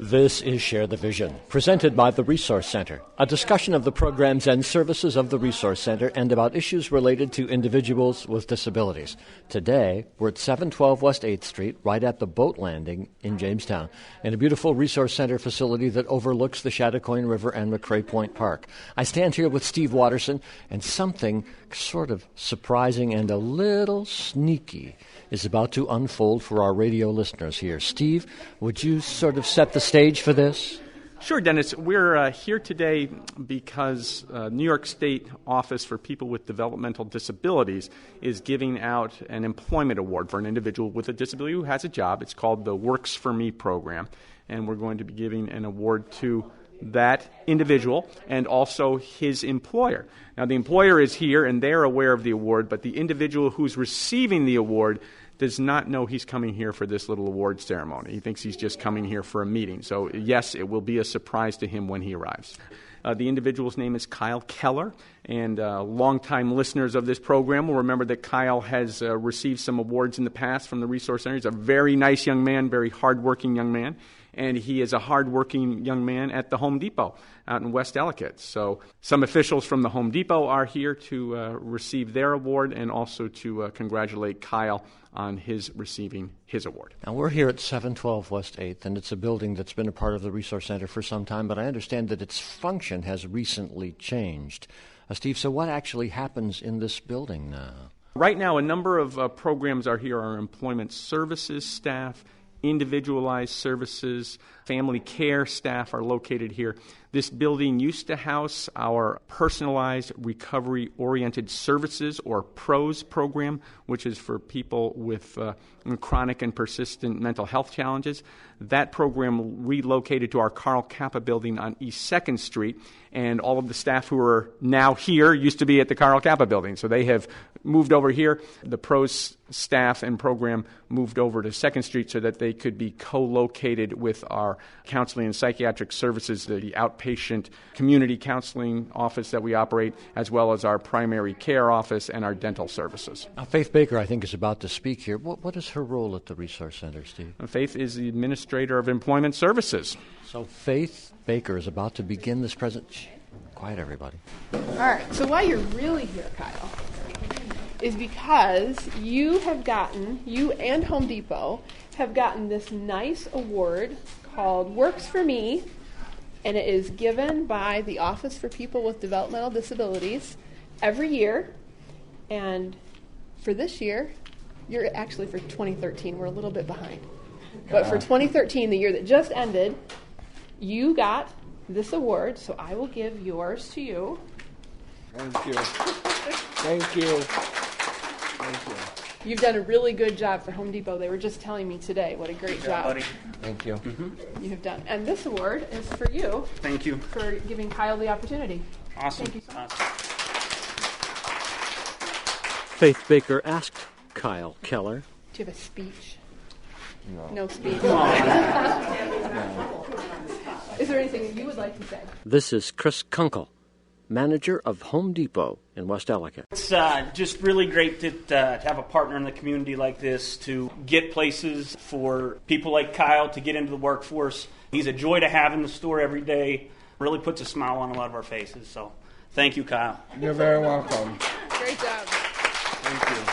This is Share the Vision, presented by the Resource Center, a discussion of the programs and services of the Resource Center and about issues related to individuals with disabilities. Today, we're at 712 West 8th Street, right at the boat landing in Jamestown, in a beautiful Resource Center facility that overlooks the Chattacoin River and McCrae Point Park. I stand here with Steve Watterson, and something sort of surprising and a little sneaky is about to unfold for our radio listeners here. Steve, would you sort of set the stage for this? Sure, Dennis. We're here today because New York State Office for People with Developmental Disabilities is giving out an employment award for an individual with a disability who has a job. It's called the Works for Me program, and we're going to be giving an award to that individual and also his employer. Now, the employer is here, and they're aware of the award, but the individual who's receiving the award does not know he's coming here for this little award ceremony. He thinks he's just coming here for a meeting. So, yes, it will be a surprise to him when he arrives. The individual's name is Kyle Keller, and longtime listeners of this program will remember that Kyle has received some awards in the past from the Resource Center. He's a very nice young man, very hardworking young man, and he is a hardworking young man at the Home Depot out in West Ellicott. So some officials from the Home Depot are here to receive their award and also to congratulate Kyle on his receiving his award. Now, we're here at 712 West 8th, and it's a building that's been a part of the Resource Center for some time, but I understand that its function has recently changed. Steve, so what actually happens in this building now? Right now, a number of programs are here. Our employment services staff, individualized services, family care staff are located here. This building used to house our personalized recovery-oriented services, or PROS program, which is for people with chronic and persistent mental health challenges. That program relocated to our Carl Kappa building on East 2nd Street, and all of the staff who are now here used to be at the Carl Kappa building. So they have moved over here. The PROS staff and program moved over to 2nd Street so that they could be co-located with our counseling and psychiatric services, the outpatient community counseling office that we operate, as well as our primary care office and our dental services. Now, Faith Baker, I think, is about to speak here. What is her role at the Resource Center, Steve? Faith is the administrator of employment services. So Faith Baker is about to begin this Quiet, everybody. All right, so why you're really here, Kyle, is because you and Home Depot have gotten this nice award called Works for Me, and it is given by the Office for People with Developmental Disabilities every year. And for this year, you're actually for 2013, we're a little bit behind. But for 2013, the year that just ended, you got this award, so I will give yours to you. Thank you. Thank you. Thank you. You've done a really good job for Home Depot. They were just telling me today what a great job buddy. Thank you. You have done. And this award is for you. Thank you. For giving Kyle the opportunity. Awesome. Thank you so much. Faith Baker asked Kyle Keller. Do you have a speech? No speech. Is there anything you would like to say? This is Chris Kunkel, manager of Home Depot in West Ellicott. It's just really great to have a partner in the community like this, to get places for people like Kyle to get into the workforce. He's a joy to have in the store every day. Really puts a smile on a lot of our faces. So thank you, Kyle. You're very welcome. Great job. Thank you.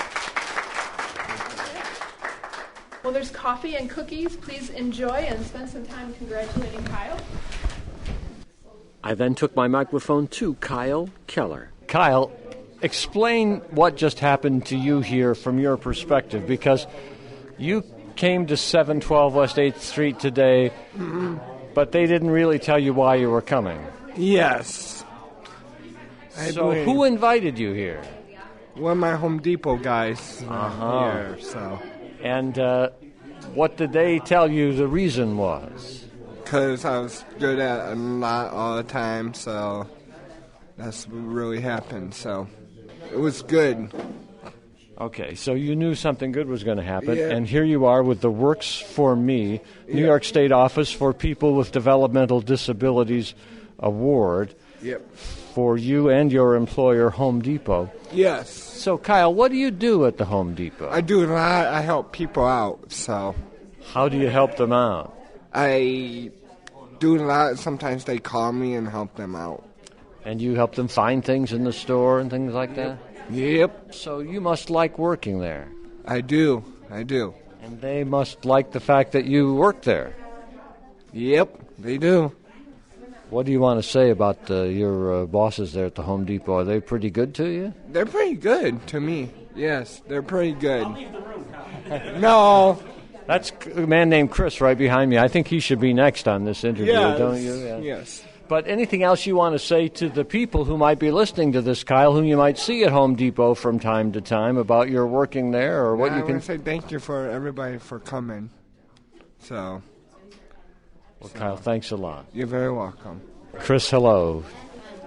Well, there's coffee and cookies. Please enjoy and spend some time congratulating Kyle. I then took my microphone to Kyle Keller. Kyle, explain what just happened to you here from your perspective, because you came to 712 West 8th Street today, but they didn't really tell you why you were coming. Yes. So who invited you here? One of my Home Depot guys here, so. And what did they tell you the reason was? Because I was good at a lot all the time, so that's what really happened. So it was good. Okay, so you knew something good was going to happen, Yeah. and here you are with the Works for Me, New York State Office for People with Developmental Disabilities Award for you and your employer, Home Depot. Yes. So, Kyle, what do you do at the Home Depot? I do a lot. I help people out, so. How do you help them out? I do a lot. Sometimes they call me and help them out. And you help them find things in the store and things like that? Yep. So you must like working there. I do. And they must like the fact that you work there. Yep, they do. What do you want to say about your bosses there at the Home Depot? Are they pretty good to you? They're pretty good to me. Yes, they're pretty good. I'll leave the room, Kyle. No. That's a man named Chris right behind me. I think he should be next on this interview, don't you? Yeah. Yes. But anything else you want to say to the people who might be listening to this, Kyle, whom you might see at Home Depot from time to time about your working there, or what you can? I want to say thank you for everybody for coming. Well, Kyle, thanks a lot. You're very welcome. Chris, hello.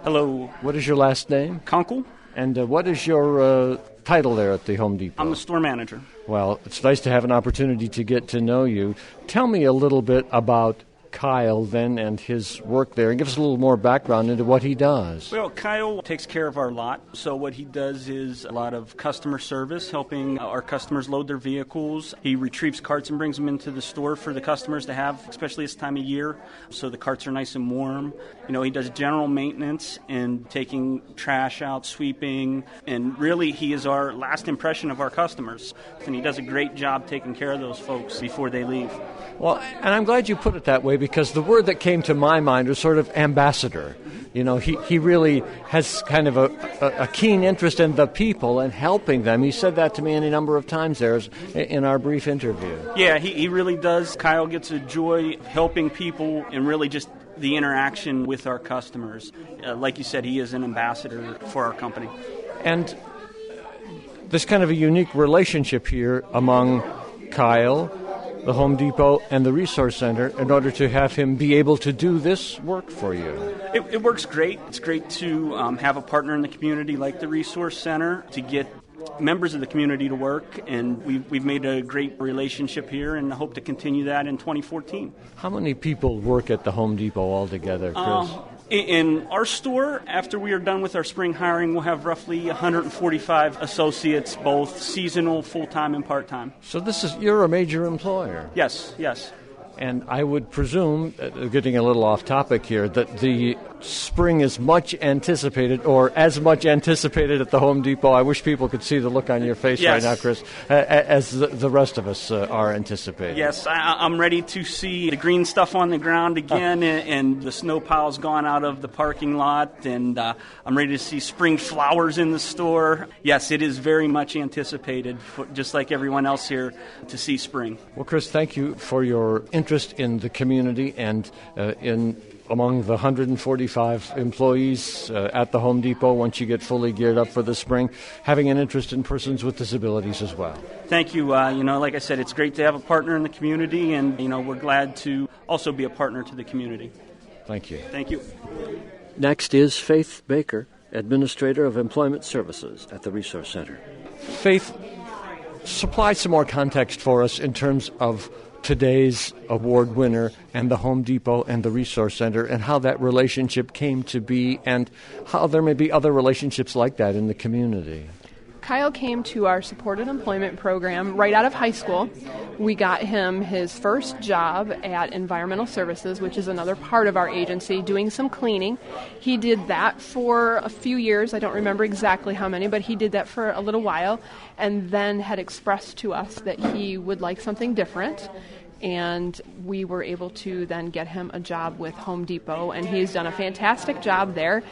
Hello. What is your last name? Conkle. And what is your title there at the Home Depot? I'm the store manager. Well, it's nice to have an opportunity to get to know you. Tell me a little bit about Kyle then and his work there, and give us a little more background into what he does. Well, Kyle takes care of our lot. So what he does is a lot of customer service, helping our customers load their vehicles. He retrieves carts and brings them into the store for the customers to have, especially this time of year, so the carts are nice and warm. He does general maintenance and taking trash out, sweeping, and really he is our last impression of our customers. And he does a great job taking care of those folks before they leave. Well, and I'm glad you put it that way, because the word that came to my mind was sort of ambassador. He really has kind of a keen interest in the people and helping them. He said that to me any number of times there in our brief interview. Yeah, he really does. Kyle gets a joy of helping people and really just the interaction with our customers. Like you said, he is an ambassador for our company. And there's kind of a unique relationship here among Kyle, the Home Depot, and the Resource Center in order to have him be able to do this work for you. It works great. It's great to have a partner in the community like the Resource Center to get members of the community to work, and we've made a great relationship here and hope to continue that in 2014. How many people work at the Home Depot altogether, Chris? In our store, after we are done with our spring hiring, we'll have roughly 145 associates, both seasonal, full-time, and part-time. So you're a major employer. Yes. And I would presume, getting a little off topic here, that the spring is much anticipated, or as much anticipated at the Home Depot. I wish people could see the look on your face right now, Chris, as the rest of us are anticipating. Yes, I'm ready to see the green stuff on the ground again, and the snow pile's gone out of the parking lot, and I'm ready to see spring flowers in the store. Yes, it is very much anticipated, just like everyone else here, to see spring. Well, Chris, thank you for your interest in the community and among the 145 employees at the Home Depot once you get fully geared up for the spring, having an interest in persons with disabilities as well. Thank you. Like I said, it's great to have a partner in the community, and, we're glad to also be a partner to the community. Thank you. Thank you. Next is Faith Baker, Administrator of Employment Services at the Resource Center. Faith, supply some more context for us in terms of today's award winner and the Home Depot and the Resource Center, and how that relationship came to be, and how there may be other relationships like that in the community. Kyle came to our supported employment program right out of high school. We got him his first job at Environmental Services, which is another part of our agency, doing some cleaning. He did that for a few years. I don't remember exactly how many, but he did that for a little while, and then had expressed to us that he would like something different. And we were able to then get him a job with Home Depot, and he's done a fantastic job there.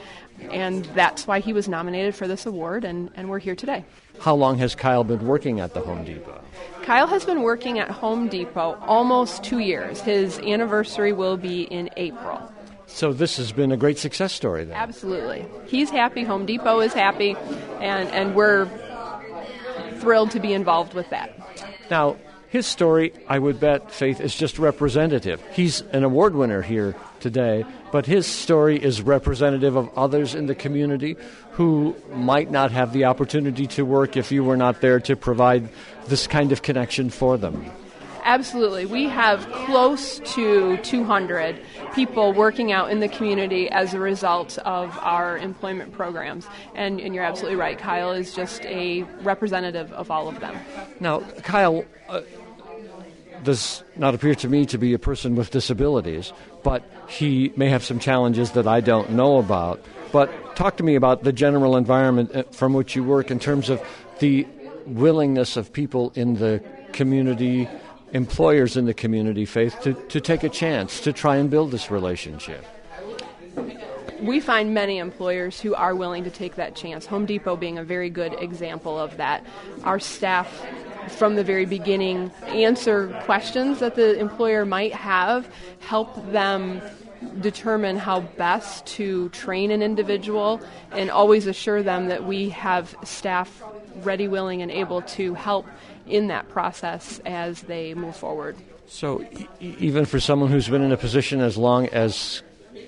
And that's why he was nominated for this award, and we're here today. How long has Kyle been working at the Home Depot? Kyle has been working at Home Depot almost 2 years. His anniversary will be in April. So this has been a great success story then. Absolutely. He's happy, Home Depot is happy, and we're thrilled to be involved with that. Now, his story, I would bet, Faith, is just representative. He's an award winner here today, but his story is representative of others in the community who might not have the opportunity to work if you were not there to provide this kind of connection for them. Absolutely. We have close to 200 people working out in the community as a result of our employment programs. And you're absolutely right. Kyle is just a representative of all of them. Now, Kyle, does not appear to me to be a person with disabilities, but he may have some challenges that I don't know about. But talk to me about the general environment from which you work in terms of the willingness of people in the community, employers in the community, Faith, to take a chance to try and build this relationship. We find many employers who are willing to take that chance, Home Depot being a very good example of that. Our staff, from the very beginning, answer questions that the employer might have, help them determine how best to train an individual, and always assure them that we have staff ready, willing, and able to help in that process as they move forward. So even for someone who's been in a position as long as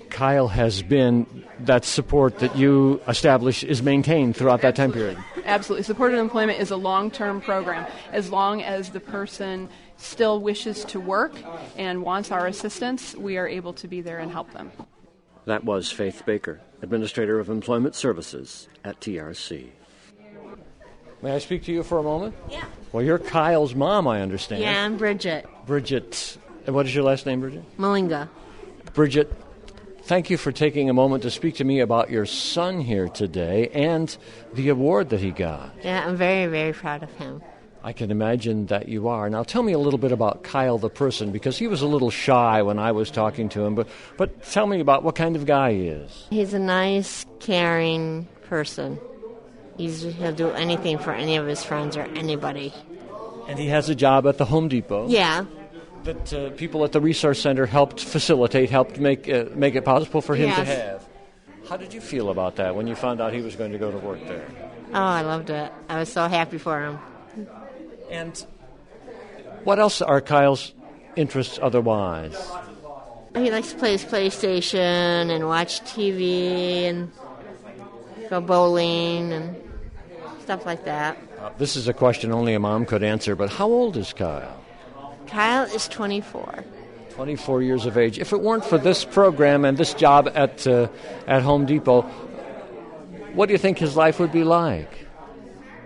Kyle has been, that support that you establish is maintained throughout that time period? Absolutely. Supported employment is a long-term program. As long as the person still wishes to work and wants our assistance, we are able to be there and help them. That was Faith Baker, Administrator of Employment Services at TRC. May I speak to you for a moment? Yeah. Well, you're Kyle's mom, I understand. Yeah, I'm Bridget. Bridget. And what is your last name, Bridget? Malinga. Bridget, thank you for taking a moment to speak to me about your son here today and the award that he got. Yeah, I'm very, very proud of him. I can imagine that you are. Now, tell me a little bit about Kyle the person, because he was a little shy when I was talking to him, but tell me about what kind of guy he is. He's a nice, caring person. He'll do anything for any of his friends or anybody. And he has a job at the Home Depot. Yeah. That people at the Resource Center helped facilitate, helped make it possible for him to have. How did you feel about that when you found out he was going to go to work there? Oh, I loved it. I was so happy for him. And what else are Kyle's interests otherwise? He likes to play his PlayStation and watch TV and go bowling and stuff like that. This is a question only a mom could answer, but how old is Kyle? Kyle is 24. 24 years of age. If it weren't for this program and this job at Home Depot, what do you think his life would be like?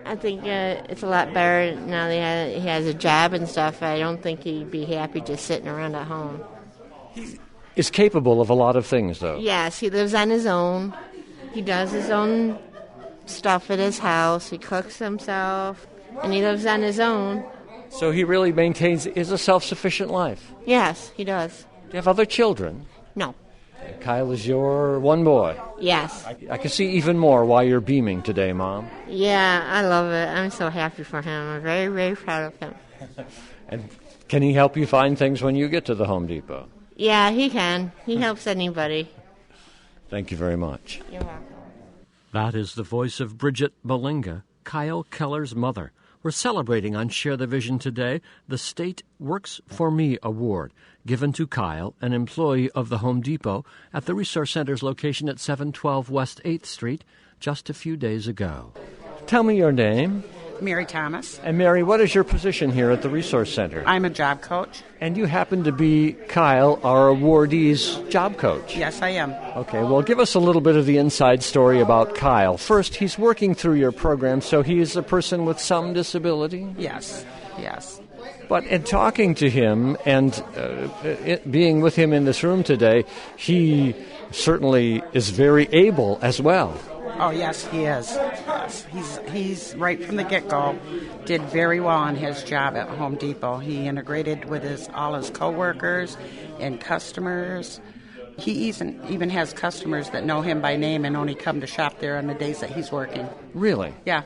I think it's a lot better now that he has a job and stuff. I don't think he'd be happy just sitting around at home. He is capable of a lot of things, though. Yes, he lives on his own. He does his own stuff at his house. He cooks himself, and he lives on his own. So he really is a self-sufficient life? Yes, he does. Do you have other children? No. Kyle is your one boy. Yes. I can see even more why you're beaming today, Mom. Yeah, I love it. I'm so happy for him. I'm very, very proud of him. And can he help you find things when you get to the Home Depot? Yeah, he can. He helps anybody. Thank you very much. You're welcome. That is the voice of Bridget Malinga, Kyle Keller's mother. We're celebrating on Share the Vision today the State Works for Me Award, given to Kyle, an employee of the Home Depot, at the Resource Center's location at 712 West 8th Street just a few days ago. Tell me your name. Mary Thomas. And Mary, what is your position here at the Resource Center? I'm a job coach. And you happen to be Kyle, our awardee's job coach. Yes, I am. Okay, well, give us a little bit of the inside story about Kyle. First, he's working through your program, so he is a person with some disability? Yes, yes. But in talking to him and being with him in this room today, he certainly is very able as well. Oh, yes, he is. Yes. He's right from the get-go, did very well on his job at Home Depot. He integrated with all his coworkers and customers. He even has customers that know him by name and only come to shop there on the days that he's working. Really? Yeah.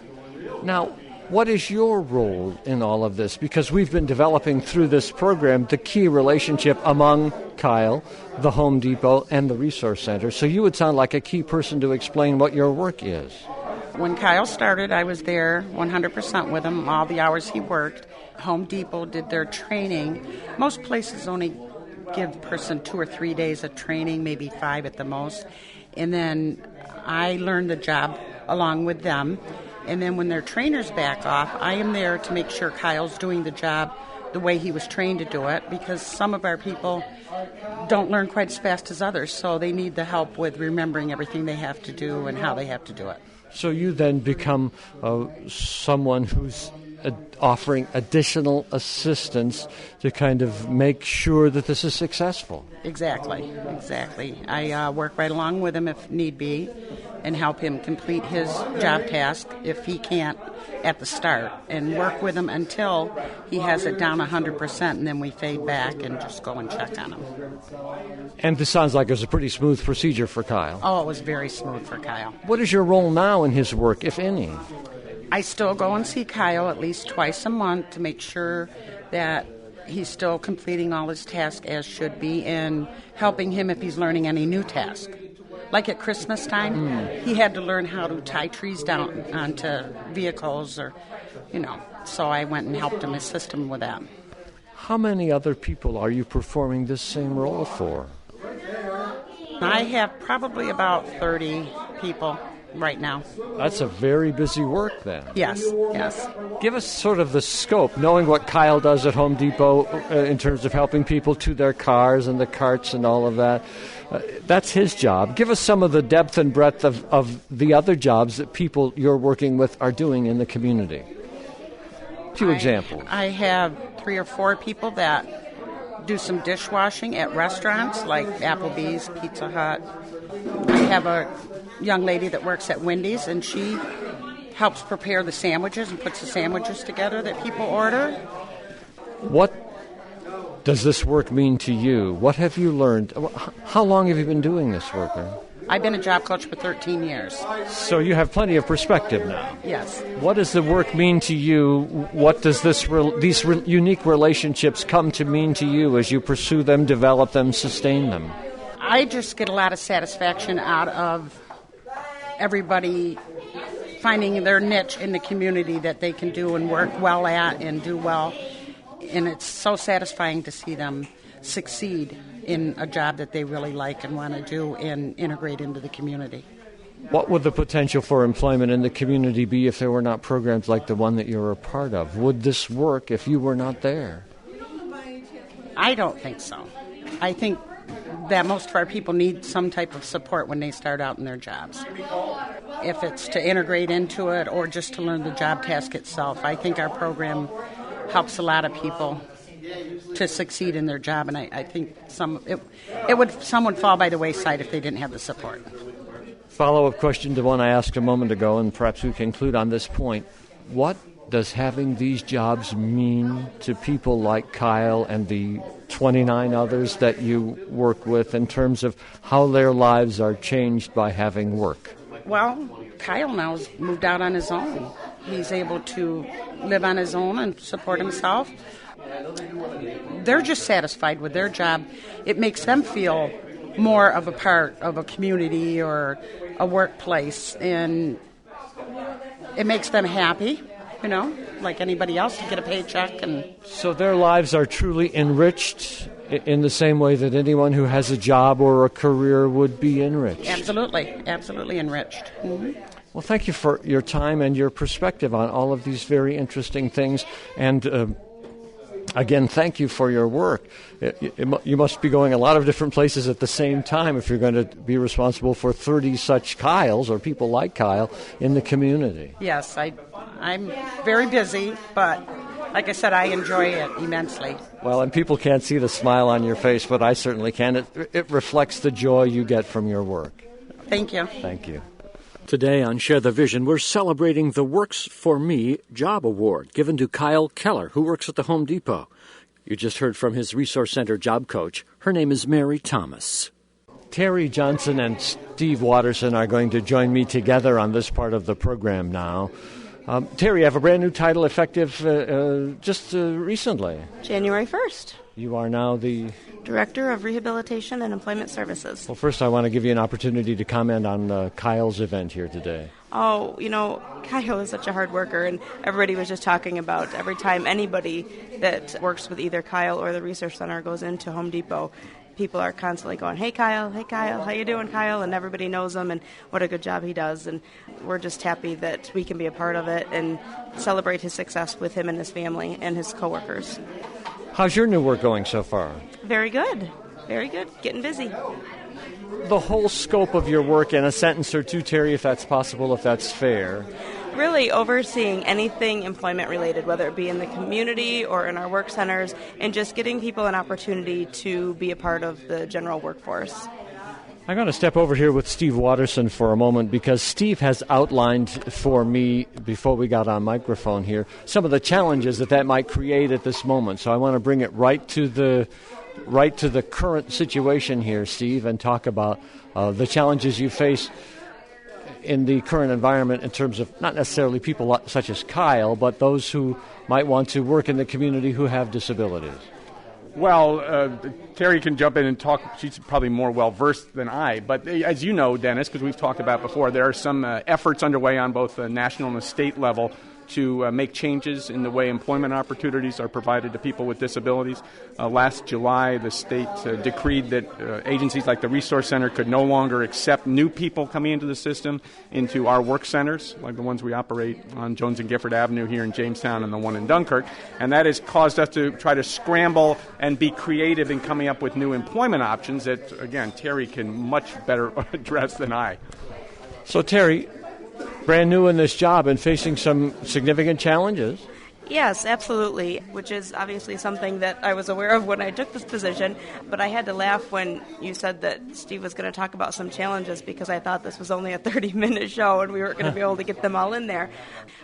Now, what is your role in all of this? Because we've been developing through this program the key relationship among Kyle, the Home Depot, and the Resource Center. So you would sound like a key person to explain what your work is. When Kyle started, I was there 100% with him, all the hours he worked. Home Depot did their training. Most places only give a person 2 or 3 days of training, maybe 5 at the most. And then I learned the job along with them. And then when their trainers back off, I am there to make sure Kyle's doing the job the way he was trained to do it, because some of our people don't learn quite as fast as others, so they need the help with remembering everything they have to do and how they have to do it. So you then become someone who's offering additional assistance to kind of make sure that this is successful. Exactly. I work right along with him if need be and help him complete his job task if he can't at the start, and work with him until he has it down 100%, and then we fade back and just go and check on him. And this sounds like it was a pretty smooth procedure for Kyle. Oh, it was very smooth for Kyle. What is your role now in his work, if any? I still go and see Kyle at least twice a month to make sure that he's still completing all his tasks as should be, and helping him if he's learning any new task. Like at Christmas time, he had to learn how to tie trees down onto vehicles, or, so I went and helped him, assist him with that. How many other people are you performing this same role for? I have probably about 30 people right now. That's a very busy work then. Yes. Give us sort of the scope, knowing what Kyle does at Home Depot in terms of helping people to their cars and the carts and all of that. That's his job. Give us some of the depth and breadth of the other jobs that people you're working with are doing in the community. A few examples. I have 3 or 4 people that do some dishwashing at restaurants like Applebee's, Pizza Hut. I have a young lady that works at Wendy's, and she helps prepare the sandwiches and puts the sandwiches together that people order. What does this work mean to you? What have you learned? How long have you been doing this work? I've been a job coach for 13 years. So you have plenty of perspective now. Yes. What does the work mean to you? What does these unique relationships come to mean to you as you pursue them, develop them, sustain them? I just get a lot of satisfaction out of everybody finding their niche in the community that they can do and work well at and do well. And it's so satisfying to see them succeed in a job that they really like and want to do and integrate into the community. What would the potential for employment in the community be if there were not programs like the one that you're a part of? Would this work if you were not there? I don't think so. I think that most of our people need some type of support when they start out in their jobs. If it's to integrate into it or just to learn the job task itself, I think our program helps a lot of people to succeed in their job, and I think some would fall by the wayside if they didn't have the support. Follow-up question to one I asked a moment ago, and perhaps we conclude on this point. What does having these jobs mean to people like Kyle and the 29 others that you work with in terms of how their lives are changed by having work? Well, Kyle now's moved out on his own. He's able to live on his own and support himself. They're just satisfied with their job. It makes them feel more of a part of a community or a workplace, and it makes them happy, like anybody else, to get a paycheck. And so their lives are truly enriched in the same way that anyone who has a job or a career would be enriched. Absolutely enriched. Mm-hmm. Well, thank you for your time and your perspective on all of these very interesting things. And again, thank you for your work. You must be going a lot of different places at the same time if you're going to be responsible for 30 such Kyles or people like Kyle in the community. Yes, I'm very busy, but like I said, I enjoy it immensely. Well, and people can't see the smile on your face, but I certainly can. It reflects the joy you get from your work. Thank you. Thank you. Today on Share the Vision, we're celebrating the Works for Me Job Award given to Kyle Keller, who works at the Home Depot. You just heard from his Resource Center job coach. Her name is Mary Thomas. Terry Johnson and Steve Watterson are going to join me together on this part of the program now. Terry, you have a brand new title effective just recently. January 1st. You are now the Director of Rehabilitation and Employment Services. Well, first I want to give you an opportunity to comment on Kyle's event here today. Oh, Kyle is such a hard worker, and everybody was just talking about every time anybody that works with either Kyle or the Resource Center goes into Home Depot, people are constantly going, hey Kyle, how you doing, Kyle? And everybody knows him and what a good job he does. And we're just happy that we can be a part of it and celebrate his success with him and his family and his coworkers. How's your new work going so far? Very good. Very good. Getting busy. The whole scope of your work in a sentence or two, Terry, if that's possible, if that's fair. really overseeing anything employment related, whether it be in the community or in our work centers, and just getting people an opportunity to be a part of the general workforce. I'm going to step over here with Steve Watterson for a moment because Steve has outlined for me, before we got on microphone here, some of the challenges that might create at this moment. So I want to bring it right to the current situation here, Steve, and talk about the challenges you face in the current environment in terms of not necessarily people such as Kyle, but those who might want to work in the community who have disabilities. Well, Terry can jump in and talk. She's probably more well-versed than I. But as you know, Dennis, because we've talked about before, there are some efforts underway on both the national and the state level to make changes in the way employment opportunities are provided to people with disabilities. Last July, the state decreed that agencies like the Resource Center could no longer accept new people coming into the system into our work centers, like the ones we operate on Jones and Gifford Avenue here in Jamestown and the one in Dunkirk. And that has caused us to try to scramble and be creative in coming up with new employment options that, again, Terry can much better address than I. So, Terry, brand new in this job and facing some significant challenges. Yes, absolutely, which is obviously something that I was aware of when I took this position, but I had to laugh when you said that Steve was going to talk about some challenges because I thought this was only a 30-minute show and we weren't going to be able to get them all in there.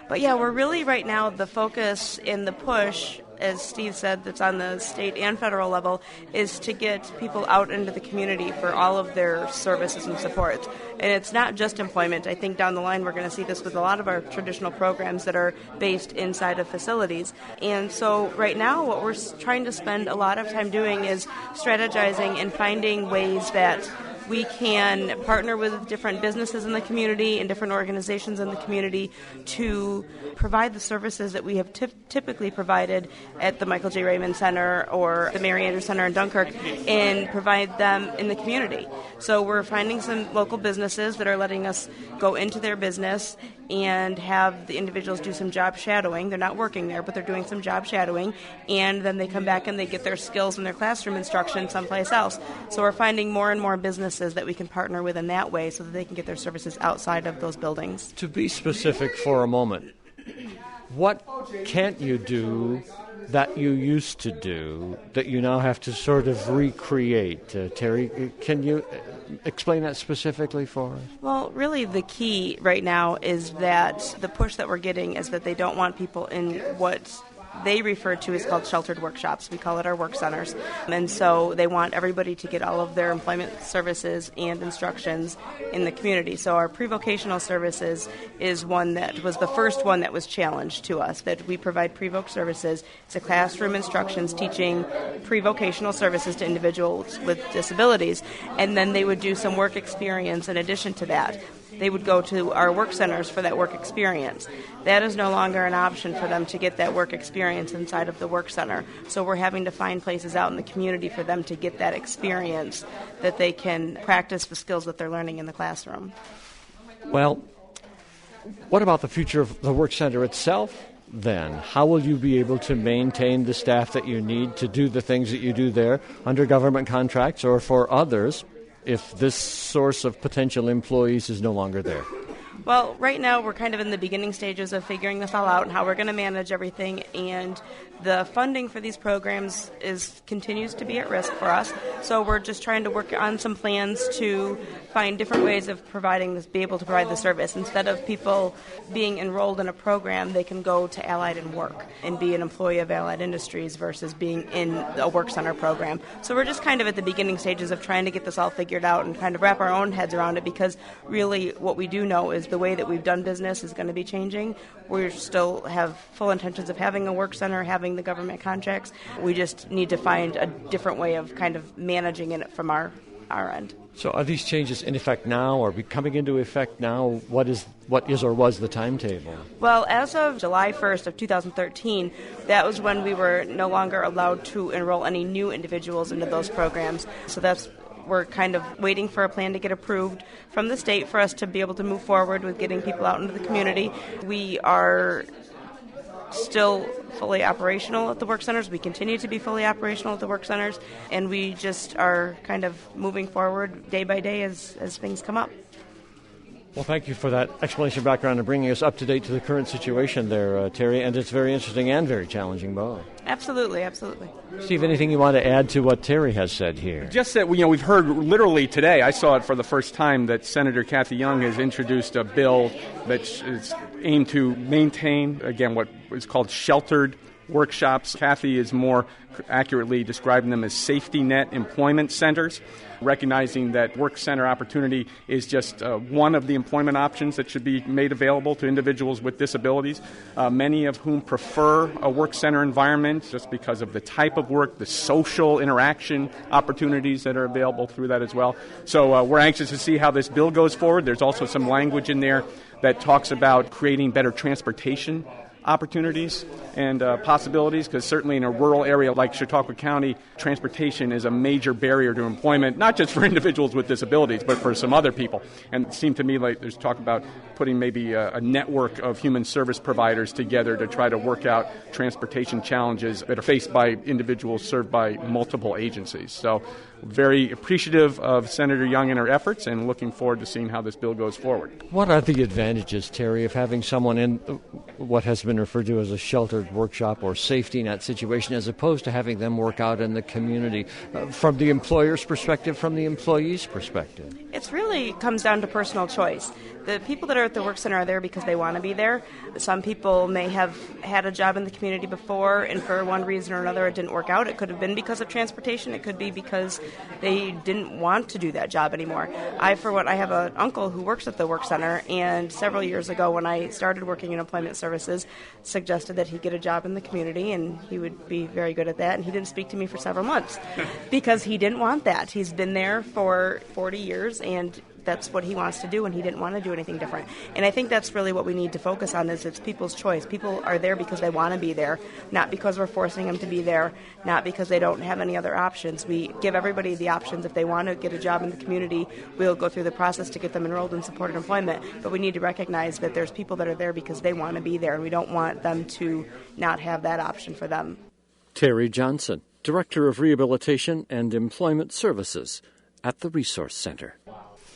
But yeah, we're really right now, the focus in the push, as Steve said, that's on the state and federal level, is to get people out into the community for all of their services and support. And it's not just employment. I think down the line we're going to see this with a lot of our traditional programs that are based inside of facilities. And so right now what we're trying to spend a lot of time doing is strategizing and finding ways that we can partner with different businesses in the community and different organizations in the community to provide the services that we have typically provided at the Michael J. Raymond Center or the Mary Andrews Center in Dunkirk and provide them in the community. So we're finding some local businesses that are letting us go into their business and have the individuals do some job shadowing. They're not working there, but they're doing some job shadowing, and then they come back and they get their skills and their classroom instruction someplace else. So we're finding more and more businesses that we can partner with in that way so that they can get their services outside of those buildings. To be specific for a moment, what can't you do that you used to do that you now have to sort of recreate? Terry, can you explain that specifically for us? Well, really the key right now is that the push that we're getting is that they don't want people in what they refer to as called sheltered workshops. We call it our work centers. And so they want everybody to get all of their employment services and instructions in the community. So our pre-vocational services is one that was the first one that was challenged to us, that we provide pre-voc services. It's a classroom instructions teaching pre-vocational services to individuals with disabilities. And then they would do some work experience in addition to that. They would go to our work centers for that work experience. That is no longer an option for them to get that work experience inside of the work center. So we're having to find places out in the community for them to get that experience that they can practice the skills that they're learning in the classroom. Well, what about the future of the work center itself then? How will you be able to maintain the staff that you need to do the things that you do there under government contracts or for others if this source of potential employees is no longer there? Well, right now we're kind of in the beginning stages of figuring this all out and how we're going to manage everything, and the funding for these programs continues to be at risk for us. So we're just trying to work on some plans to find different ways of be able to provide the service. Instead of people being enrolled in a program, they can go to Allied and work and be an employee of Allied Industries versus being in a work center program. So we're just kind of at the beginning stages of trying to get this all figured out and kind of wrap our own heads around it, because really what we do know is the way that we've done business is going to be changing. We still have full intentions of having a work center, having the government contracts. We just need to find a different way of kind of managing it from our end. So are these changes in effect now or coming into effect now? What is or was the timetable? Well, as of July 1st of 2013, that was when we were no longer allowed to enroll any new individuals into those programs. So we're kind of waiting for a plan to get approved from the state for us to be able to move forward with getting people out into the community. We are still fully operational at the work centers. We continue to be fully operational at the work centers, and we just are kind of moving forward day by day as things come up. Well, thank you for that explanation, background, and bringing us up to date to the current situation there, Terry. And it's very interesting and very challenging both. Absolutely, absolutely. Steve, anything you want to add to what Terry has said here? Just that we've heard literally today, I saw it for the first time, that Senator Kathy Young has introduced a bill that is aimed to maintain, again, what is called sheltered workshops. Kathy is more accurately describing them as safety net employment centers, recognizing that work center opportunity is just one of the employment options that should be made available to individuals with disabilities, many of whom prefer a work center environment just because of the type of work, the social interaction opportunities that are available through that as well. So we're anxious to see how this bill goes forward. There's also some language in there that talks about creating better transportation opportunities and possibilities, because certainly in a rural area like Chautauqua County, transportation is a major barrier to employment, not just for individuals with disabilities, but for some other people. And it seemed to me like there's talk about putting maybe a network of human service providers together to try to work out transportation challenges that are faced by individuals served by multiple agencies. So very appreciative of Senator Young and her efforts, and looking forward to seeing how this bill goes forward. What are the advantages, Terry, of having someone in what has been referred to as a sheltered workshop or safety net situation, as opposed to having them work out in the community, from the employer's perspective, from the employee's perspective? It really comes down to personal choice. The people that are at the work center are there because they want to be there. Some people may have had a job in the community before, and for one reason or another it didn't work out. It could have been because of transportation. It could be because they didn't want to do that job anymore. I have an uncle who works at the work center, and several years ago when I started working in employment services, suggested that he get a job in the community, and he would be very good at that, and he didn't speak to me for several months because he didn't want that. He's been there for 40 years, and that's what he wants to do, and he didn't want to do anything different. And I think that's really what we need to focus on, is it's people's choice. People are there because they want to be there, not because we're forcing them to be there, not because they don't have any other options. We give everybody the options. If they want to get a job in the community, we'll go through the process to get them enrolled in supported employment. But we need to recognize that there's people that are there because they want to be there, and we don't want them to not have that option for them. Terry Johnson, Director of Rehabilitation and Employment Services at the Resource Center.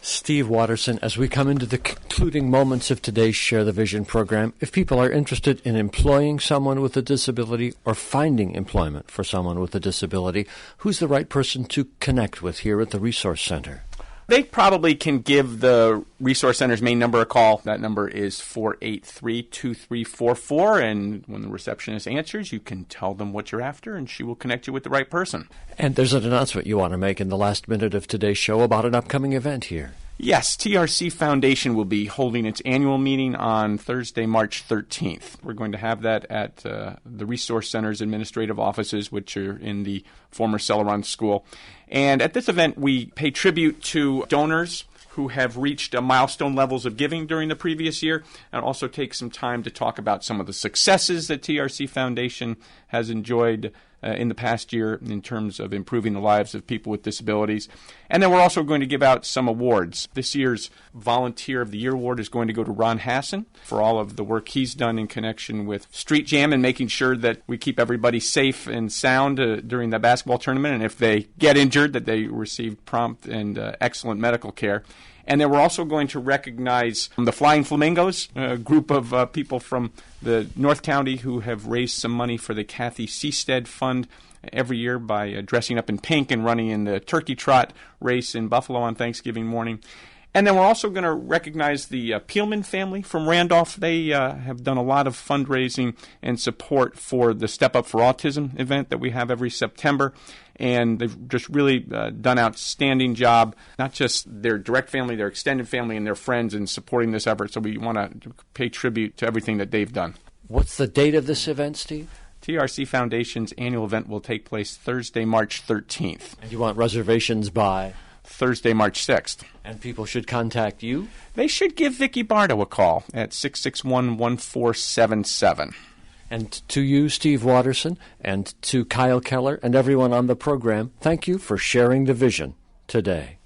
Steve Watterson, as we come into the concluding moments of today's Share the Vision program, if people are interested in employing someone with a disability or finding employment for someone with a disability, who's the right person to connect with here at the Resource Center? They probably can give the Resource Center's main number a call. That number is 483-2344, and when the receptionist answers, you can tell them what you're after, and she will connect you with the right person. And there's an announcement you want to make in the last minute of today's show about an upcoming event here. Yes, TRC Foundation will be holding its annual meeting on Thursday, March 13th. We're going to have that at the Resource Center's administrative offices, which are in the former Celeron School. And at this event, we pay tribute to donors who have reached milestone levels of giving during the previous year, and also take some time to talk about some of the successes that TRC Foundation has enjoyed in the past year in terms of improving the lives of people with disabilities. And then we're also going to give out some awards. This year's Volunteer of the Year award is going to go to Ron Hassan for all of the work he's done in connection with Street Jam and making sure that we keep everybody safe and sound during the basketball tournament, and if they get injured, that they receive prompt and excellent medical care. And then we're also going to recognize the Flying Flamingos, a group of people from the North County who have raised some money for the Kathy Seastead Fund every year by dressing up in pink and running in the turkey trot race in Buffalo on Thanksgiving morning. And then we're also going to recognize the Peelman family from Randolph. They have done a lot of fundraising and support for the Step Up for Autism event that we have every September. And they've just really done an outstanding job, not just their direct family, their extended family, and their friends in supporting this effort. So we want to pay tribute to everything that they've done. What's the date of this event, Steve? TRC Foundation's annual event will take place Thursday, March 13th. And you want reservations by? Thursday, March 6th. And people should contact you? They should give Vicki Bardo a call at 661-1477. And to you, Steve Watterson, and to Kyle Keller and everyone on the program, thank you for sharing the vision today.